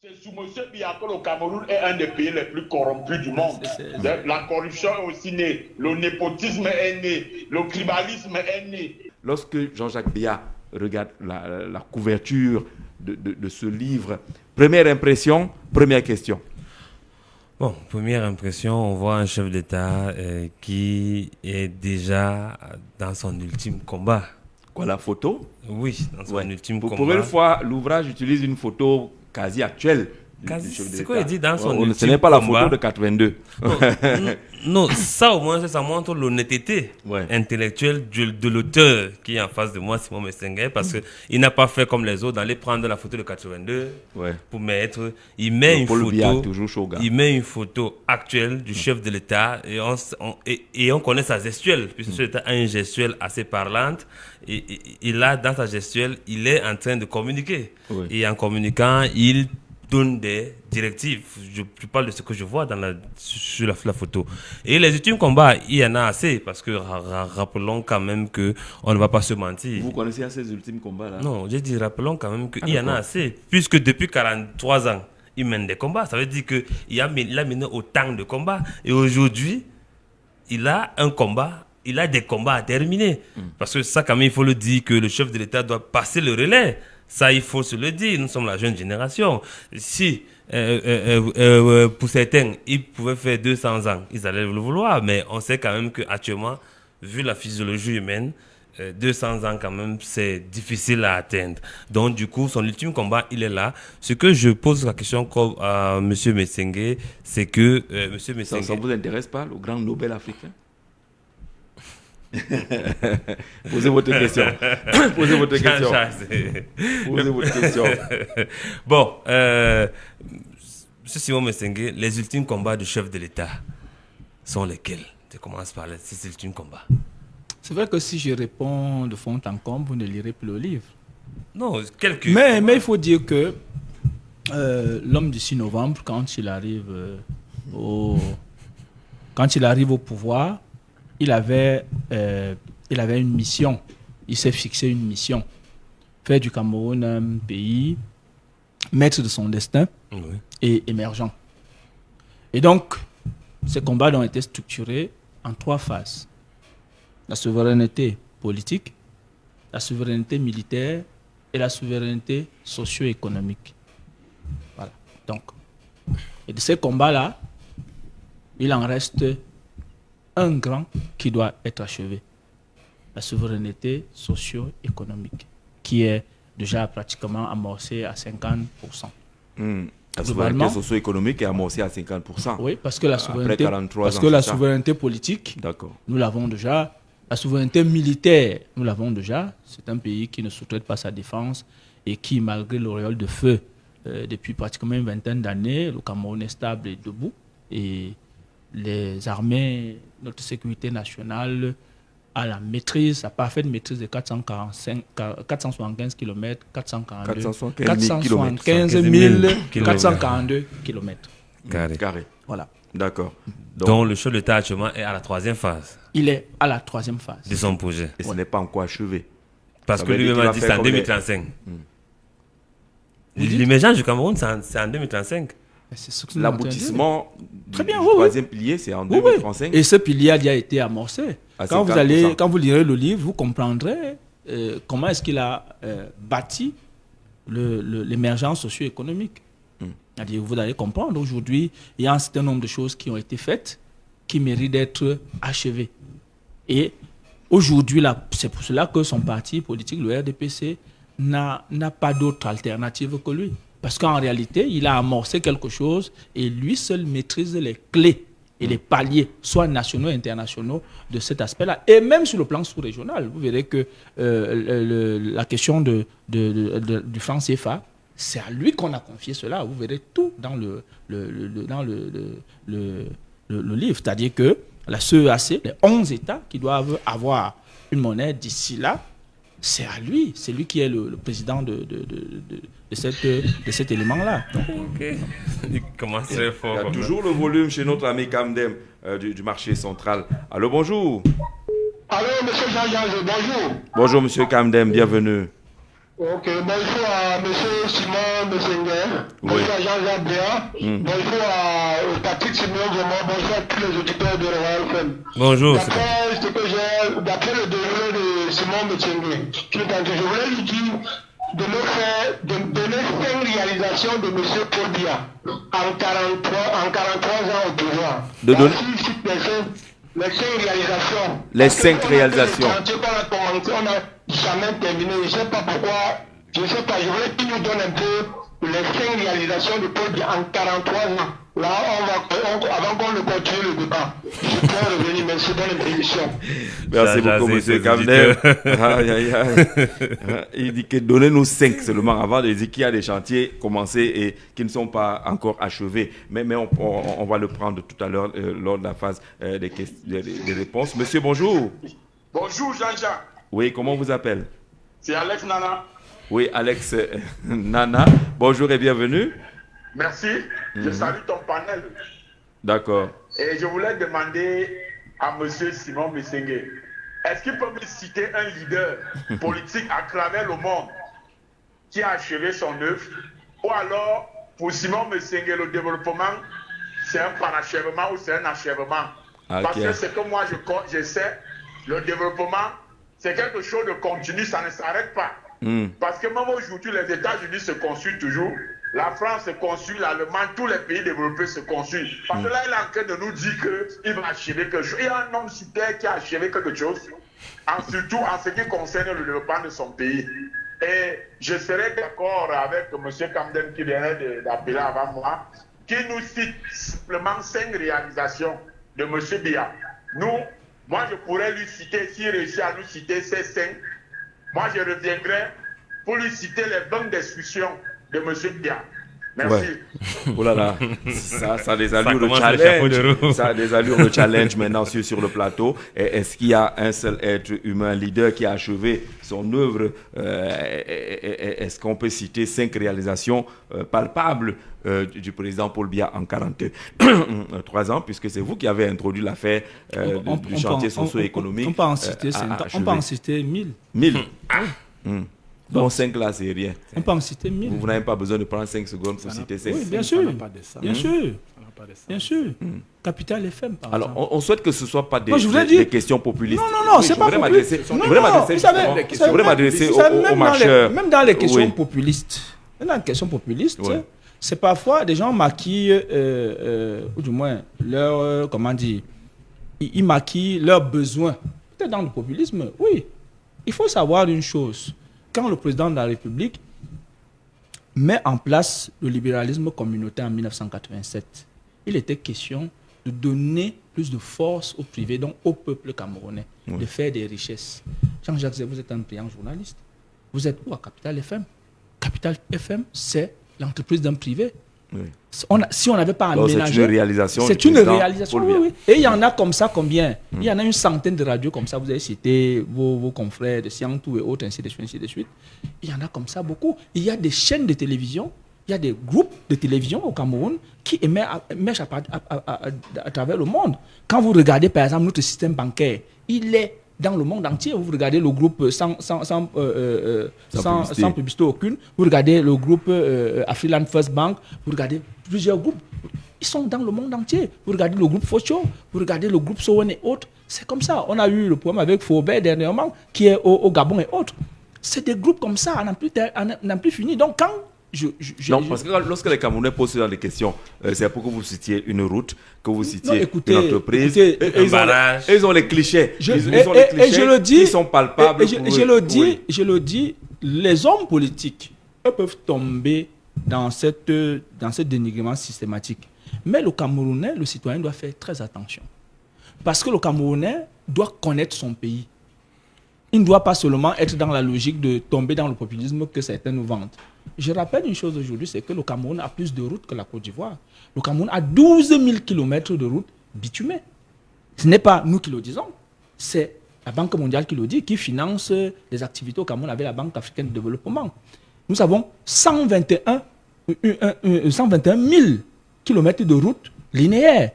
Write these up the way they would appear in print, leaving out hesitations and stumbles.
C'est sous M. Biya que le Cameroun est un des pays les plus corrompus du monde. La corruption est aussi née, le népotisme est né, le tribalisme est né. Lorsque Jean-Jacques Biya regarde la couverture de ce livre, première impression, première question. Bon, première impression, on voit un chef d'État qui est déjà dans son ultime combat. Quoi, la photo? Oui, dans son ultime combat. Pour une fois, l'ouvrage utilise une photo quasi actuelle. C'est quoi il dit dans son ultime combat? Ce n'est pas la photo de 82. Non, ça au moins, ça montre l'honnêteté intellectuelle de l'auteur qui est en face de moi, Simon Messengue, parce qu'il n'a pas fait comme les autres, d'aller prendre la photo de 82 pour mettre. Il met une photo actuelle du chef de l'État et on connaît sa gestuelle, puisque le chef de l'État a une gestuelle assez parlante. Et là, dans sa gestuelle, il est en train de communiquer. Et en communiquant, il donne des directives. Je parle de ce que je vois sur la photo. Et les ultimes combats, il y en a assez, parce que rappelons quand même qu'on ne va pas se mentir. Vous connaissez ces ultimes combats-là? Non, j'ai dit rappelons quand même qu'il y en a assez, puisque depuis 43 ans, il mène des combats. Ça veut dire qu'il a mené autant de combats. Et aujourd'hui, il a un combat, il a des combats à terminer. Parce que ça, quand même, il faut le dire, que le chef de l'État doit passer le relais. Ça, il faut se le dire. Nous sommes la jeune génération. Si, pour certains, ils pouvaient faire 200 ans, ils allaient le vouloir. Mais on sait quand même qu'actuellement, vu la physiologie humaine, 200 ans quand même, c'est difficile à atteindre. Donc, du coup, son ultime combat, il est là. Ce que je pose la question à M. Messengue, c'est que M. Messengue... Ça ne vous intéresse pas, le grand Nobel africain? Posez votre question. Posez votre question. Posez votre question. Bon, M. Simon Messengue, les ultimes combats du chef de l'État sont lesquels? Je commence par ces ultimes combats. C'est vrai que si je réponds de fond en comble, vous ne lirez plus le livre. Non, quelques... Mais il faut dire que l'homme du 6 novembre, quand il arrive au pouvoir, il avait une mission. Il s'est fixé une mission. Faire du Cameroun un pays maître de son destin et émergent. Et donc, ces combats ont été structurés en 3 phases. La souveraineté politique, la souveraineté militaire et la souveraineté socio-économique. Voilà. Donc, et de ces combats-là, il en reste un grand qui doit être achevé. La souveraineté socio-économique, qui est déjà pratiquement amorcée à 50%. La souveraineté socio-économique est amorcée à 50%. Oui, parce que la souveraineté politique, nous l'avons déjà. La souveraineté militaire, nous l'avons déjà. C'est un pays qui ne sous-traite pas sa défense et qui, malgré l'auréole de feu, depuis pratiquement une vingtaine d'années, le Cameroun est stable et debout. Et les armées, notre sécurité nationale a la maîtrise, la parfaite maîtrise de 475 km, 475 442 km. Carré. Voilà. D'accord. Donc le chef de l'État actuellement est à la 3e phase. Il est à la 3e phase. De son projet. Et ce n'est pas encore achevé. Parce que lui-même a dit que c'est en 2035. L'émergence du Cameroun, c'est en 2035. L'aboutissement du 3e pilier, c'est en 2035. Et ce pilier a déjà été amorcé. Quand vous lirez le livre, vous comprendrez comment est-ce qu'il a bâti l'émergence socio-économique. Vous allez comprendre, aujourd'hui, il y a un certain nombre de choses qui ont été faites qui méritent d'être achevées. Et aujourd'hui, c'est pour cela que son parti politique, le RDPC, n'a pas d'autre alternative que lui. Parce qu'en réalité, il a amorcé quelque chose et lui seul maîtrise les clés et les paliers, soit nationaux et internationaux, de cet aspect-là. Et même sur le plan sous-régional, vous verrez que la question du franc CFA, c'est à lui qu'on a confié cela. Vous verrez tout dans le livre. C'est-à-dire que la CEAC, les 11 États qui doivent avoir une monnaie d'ici là, c'est à lui. C'est lui qui est le président de cet élément-là. Il commence très fort. Il y a toujours le volume chez notre ami Kamdem du marché central. Allô, bonjour. Allô, monsieur Jean-Jean, bonjour. Bonjour, monsieur Kamdem, bienvenue. Ok, bonjour à M. Simon Messenger, bonjour à Jean-Jacques Béat, bonjour à Patrick Simon Gomard, bonjour à tous les auditeurs de Royal FM. Bonjour. D'après le déroulé de Simon Messenger, je voulais lui dire de donner 5 réalisations de M. Paul Biya en 43 ans au pouvoir. Les 5 réalisations. Les 5 réalisations. On n'a jamais terminé. Je ne sais pas pourquoi. Je ne sais pas. Je voulais qu'il nous donne un peu les 5 réalisations de Paul Biya en 43 ans. Là, avant qu'on ne continue le débat. Je peux revenir. Merci. Bonne introduction. Merci beaucoup, M. Kamder. Il dit que donnez-nous 5 seulement avant de dire qu'il y a des chantiers commencés et qui ne sont pas encore achevés. Mais on va le prendre tout à l'heure lors de la phase des réponses. Monsieur, bonjour. Bonjour, Jean-Jacques. Oui, comment vous appelez? C'est Alex Nana. Oui, Alex Nana. Bonjour et bienvenue. Merci. Je salue ton panel. D'accord. Et je voulais demander à M. Simon Messenger, est-ce qu'il peut me citer un leader politique à travers le monde qui a achevé son œuvre? Ou alors, pour Simon Messenger, le développement, c'est un parachèvement ou c'est un achèvement? Parce que c'est que moi, je sais, le développement, c'est quelque chose de continu, ça ne s'arrête pas. Parce que même aujourd'hui, les États-Unis se construisent toujours. La France se construit, l'Allemagne, tous les pays développés se construisent. Parce que là, il est en train de nous dire qu'il va achever quelque chose. Il y a un homme sur terre qui a achevé quelque chose, surtout en ce qui concerne le développement de son pays. Et je serais d'accord avec M. Kamden qui venait d'appeler avant moi, qui nous cite simplement 5 réalisations de M. Biya. Moi, je pourrais lui citer, s'il réussit à nous citer ces 5, moi, je reviendrai pour lui citer les banques d'instruction de M. Biya. Merci. Ouais. Oh là là, ça a des allures de challenge. Ça a des allures de challenge maintenant sur le plateau. Est-ce qu'il y a un seul être humain, leader, qui a achevé son œuvre? Est-ce qu'on peut citer 5 réalisations palpables du président Paul Biya en 43 ans, puisque c'est vous qui avez introduit l'affaire du chantier socio-économique? On peut en citer 1000. 1000. Bon, 5 là, c'est rien. On peut en citer 1000. Vous n'avez pas besoin de prendre 5 secondes pour citer 5. Oui, bien sûr. Bien sûr. Bien sûr. Capital FM, par exemple. Alors, on souhaite que ce ne soit pas des questions populistes. Non, c'est pas populiste. Je voudrais m'adresser aux marcheurs. Même dans les questions populistes, c'est parfois des gens maquillent, ou du moins, leur, ils maquillent leurs besoins. Peut-être dans le populisme, oui. Il faut savoir une chose. Quand le président de la République met en place le libéralisme communautaire en 1987, il était question de donner plus de force au privé, donc au peuple camerounais, de faire des richesses. Jean-Jacques, vous êtes un brillant journaliste. Vous êtes où à Capital FM? Capital FM, c'est l'entreprise d'un privé. Oui. Si on n'avait pas aménagé... C'est une réalisation. C'est une réalisation, oui. Et il y en a comme ça combien? Il y en a une centaine de radios comme ça. Vous avez cité vos confrères de Siantou et autres, ainsi de suite. Il y en a comme ça beaucoup. Il y a des chaînes de télévision, il y a des groupes de télévision au Cameroun qui émergent à travers le monde. Quand vous regardez par exemple notre système bancaire, il est dans le monde entier. Vous regardez le groupe sans publicité aucune, vous regardez le groupe Afriland First Bank, vous regardez plusieurs groupes, ils sont dans le monde entier. Vous regardez le groupe Focho, vous regardez le groupe Sowen et autres, c'est comme ça. On a eu le problème avec Faubert dernièrement, qui est au Gabon et autres. C'est des groupes comme ça, on n'a plus fini. Donc quand parce que lorsque les Camerounais posent ce genre de questions, c'est pour que vous citiez une route, que vous citiez une entreprise. Ils ont les clichés. Ils ont les clichés qui sont palpables. Je le dis, les hommes politiques peuvent tomber dans ce dénigrement systématique. Mais le Camerounais, le citoyen, doit faire très attention. Parce que le Camerounais doit connaître son pays. Il ne doit pas seulement être dans la logique de tomber dans le populisme que certains nous vantent. Je rappelle une chose aujourd'hui, c'est que le Cameroun a plus de routes que la Côte d'Ivoire. Le Cameroun a 12 000 km de routes bitumées. Ce n'est pas nous qui le disons, c'est la Banque mondiale qui le dit, qui finance les activités au Cameroun avec la Banque africaine de développement. Nous avons 121 000 km de routes linéaires.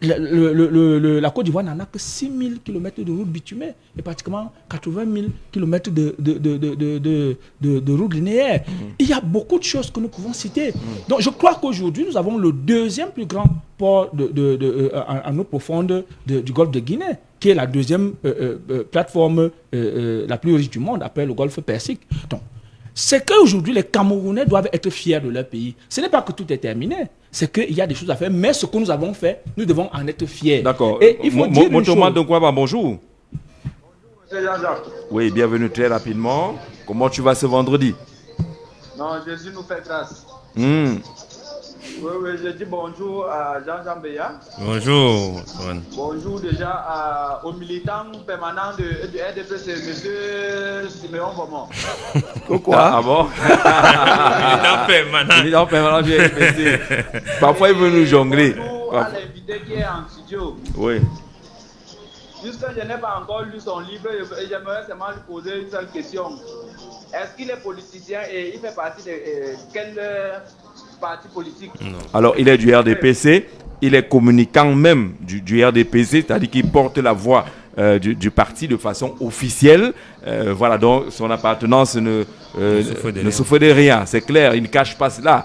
La Côte d'Ivoire n'en a que 6 000 km de routes bitumées et pratiquement 80 000 km de routes linéaires. Il y a beaucoup de choses que nous pouvons citer. Donc je crois qu'aujourd'hui, nous avons le deuxième plus grand port en eau profonde du golfe de Guinée, qui est la deuxième plateforme la plus riche du monde, après le golfe Persique. Donc, c'est qu'aujourd'hui, les Camerounais doivent être fiers de leur pays. Ce n'est pas que tout est terminé, c'est qu'il y a des choses à faire, mais ce que nous avons fait, nous devons en être fiers. D'accord. Et il faut dire une chose. Bonjour. Bonjour, Jean-Jacques. Oui, bienvenue très rapidement. Comment tu vas ce vendredi? Non, Jésus nous fait grâce. Oui, je dis bonjour à Jean-Jean Beya. Bonjour. Bonjour déjà aux militants permanents du RDPC, M. Siméon Beaumont. Pourquoi? Ah bon? Militant permanent du RDPC. Parfois, il veut nous jongler. Bonjour à l'invité qui est en studio. Oui. Puisque je n'ai pas encore lu son livre, j'aimerais seulement lui poser une seule question. Est-ce qu'il est politicien et il fait partie de quel parti politique? Non. Alors, il est du RDPC, il est communicant même du RDPC, c'est-à-dire qu'il porte la voix du parti de façon officielle. Voilà, donc son appartenance ne souffre de rien, c'est clair, il ne cache pas cela.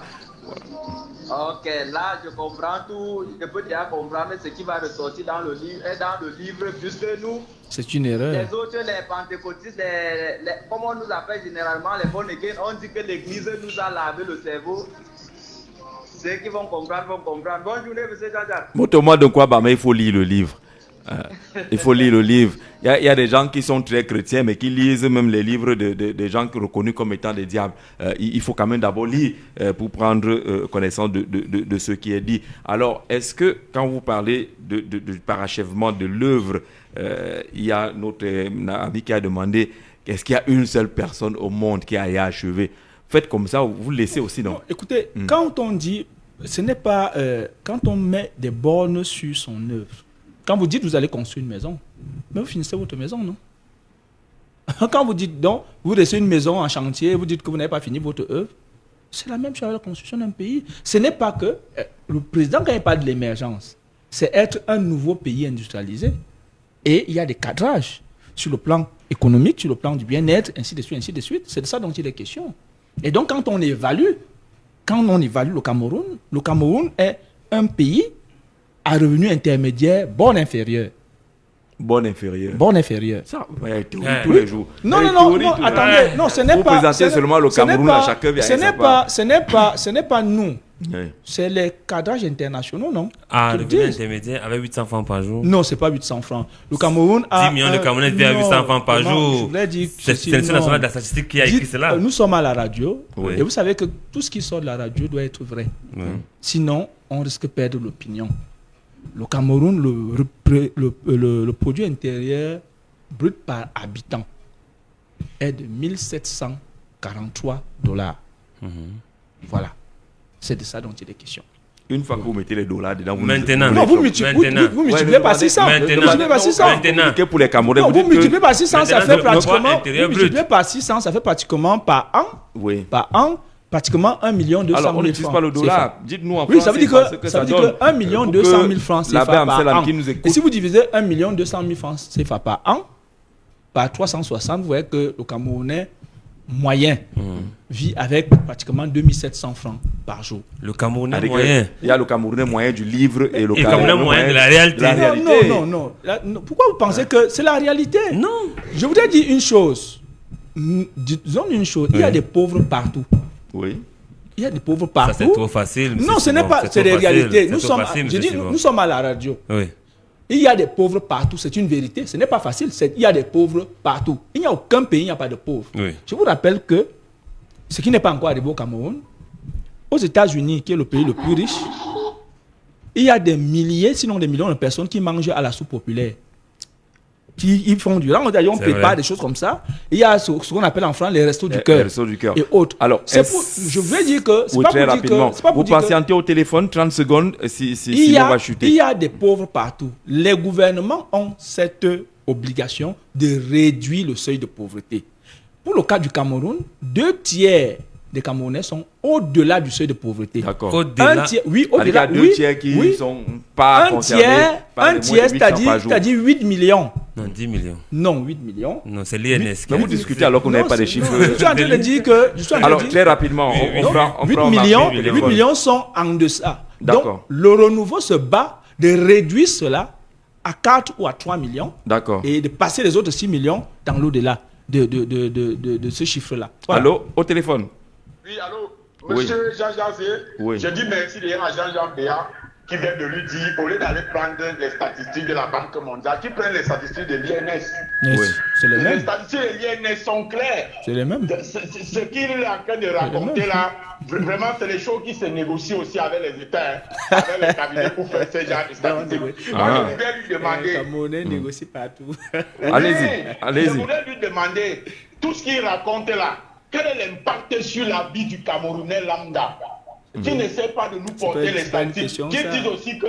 Ok, là je comprends tout, je peux déjà comprendre ce qui va ressortir dans le livre, puisque nous, c'est une erreur. Les autres, les pentecôtistes, comme on nous appelle généralement les born again, on dit que l'église nous a lavé le cerveau. Ceux qui vont comprendre, vont comprendre. Bonne journée, M. Jean-Jacques. Montre-moi de quoi, mais il faut lire le livre. Il faut lire le livre. Il y a des gens qui sont très chrétiens, mais qui lisent même les livres de gens reconnus comme étant des diables. Il faut quand même d'abord lire pour prendre connaissance de ce qui est dit. Alors, est-ce que quand vous parlez du parachèvement de l'œuvre, il y a notre ami qui a demandé, est-ce qu'il y a une seule personne au monde qui a achevé? Faites comme ça, vous le laissez aussi, non? Non, écoutez, quand on dit, ce n'est pas, quand on met des bornes sur son œuvre, quand vous dites vous allez construire une maison, mais vous finissez votre maison, non? Quand vous dites donc, vous laissez une maison en chantier, vous dites que vous n'avez pas fini votre œuvre, c'est la même chose avec la construction d'un pays. Ce n'est pas que le président, quand il parle de l'émergence, c'est être un nouveau pays industrialisé. Et il y a des cadrages sur le plan économique, sur le plan du bien-être, ainsi de suite, ainsi de suite. C'est de ça dont il est question. Et donc, quand on évalue le Cameroun est un pays à revenu intermédiaire, bon inférieur. Bon inférieur. Bon inférieur. Ça, tous les jours. Non, attendez. Non, ce n'est pas. Vous présentez seulement le Cameroun à chacun. Ce n'est pas nous. Oui. C'est les cadrages internationaux, non? Ah, le revenu intermédiaire avec 800 francs par jour. Non, c'est pas 800 francs. Le Cameroun a 10 millions de Camerounais vivent à 800 francs par jour. Je voulais dire c'est le Centre national de la statistique qui a écrit cela. Nous sommes à la radio. Oui. Et vous savez que tout ce qui sort de la radio doit être vrai. Sinon, on risque de perdre l'opinion. Le Cameroun, le produit intérieur brut par habitant est de 1743 $. Voilà. C'est de ça dont il est question. Une fois que vous mettez les dollars dedans, vous maintenant. Non, vous multipliez par 600. Maintenant. Pour les Camerounais, vous multipliez par 600, ça fait pratiquement. Vous multipliez par 600, ça fait pratiquement par an. Oui. Par an. Pratiquement 1 200 000 francs. Alors, on n'utilise pas le dollar. Dites-nous en oui, français. Ça veut dire que 1 200 000 francs CFA par an. Et si vous divisez 1 200 000 francs CFA par an, par 360, vous voyez que le Camerounais moyen vit avec pratiquement 2700 francs par jour. Le Camerounais moyen. Il y a le Camerounais moyen du livre et le Camerounais moyen de la réalité. Non. Pourquoi vous pensez que c'est la réalité? Non. Je voudrais dire une chose. Disons une chose. Il y a des pauvres partout. Oui. Il y a des pauvres partout. Ça, c'est trop facile. Non, ce n'est pas. C'est la réalité. Nous sommes à la radio. Oui. Il y a des pauvres partout. C'est une vérité. Ce n'est pas facile. Il y a des pauvres partout. Il n'y a aucun pays, il n'y a pas de pauvres. Oui. Je vous rappelle que ce qui n'est pas encore arrivé au Cameroun, aux États-Unis, qui est le pays le plus riche, il y a des milliers, sinon des millions de personnes qui mangent à la soupe populaire. Ils font du rang, d'ailleurs on prépare des choses comme ça. Il y a ce qu'on appelle en France les restos du cœur et autres. Alors, je veux dire que c'est oui, pas très pour rapidement. dire que vous patientez au téléphone 30 secondes si on va chuter. Il y a des pauvres partout. Les gouvernements ont cette obligation de réduire le seuil de pauvreté. Pour le cas du Cameroun, 2 tiers des Camerounais sont au-delà du seuil de pauvreté. D'accord. Au-delà. Oui, au-delà. Il y a 2 tiers qui ne sont pas concernés par les moins de 800 par jour. c'est-à-dire 8 millions. Non, 10 millions. Non, 8 millions. Non, c'est l'INS. Mais vous discutez alors qu'on n'avait pas de chiffres. Je suis en train de dire que... Alors, très rapidement, on prend 8 millions sont en deçà. D'accord. Donc, le renouveau se bat de réduire cela à 4 ou à 3 millions. D'accord. Et de passer les autres 6 millions dans l'au-delà de ce chiffre-là. Voilà. Allô, au téléphone. Oui, allô, monsieur Jean-Jean Zé. Oui. Je dis merci d'ailleurs à Jean-Jean Béat qui vient de lui dire, au lieu d'aller prendre les statistiques de la Banque mondiale, qui prennent les statistiques de l'INS. Oui, c'est les Les mêmes. statistiques de l'INS sont claires. C'est les mêmes. Ce qu'il est en train de raconter là, vraiment, c'est les choses qui se négocient aussi avec les États, avec les cabinets pour faire ce genre de statistiques. Moi, je voudrais lui demander. Les Camerounais négocient partout. Allez-y. Je voudrais lui demander, tout ce qu'il raconte là, quel est l'impact sur la vie du Camerounais lambda qui ne sait pas de nous porter les statistiques, qui disent aussi que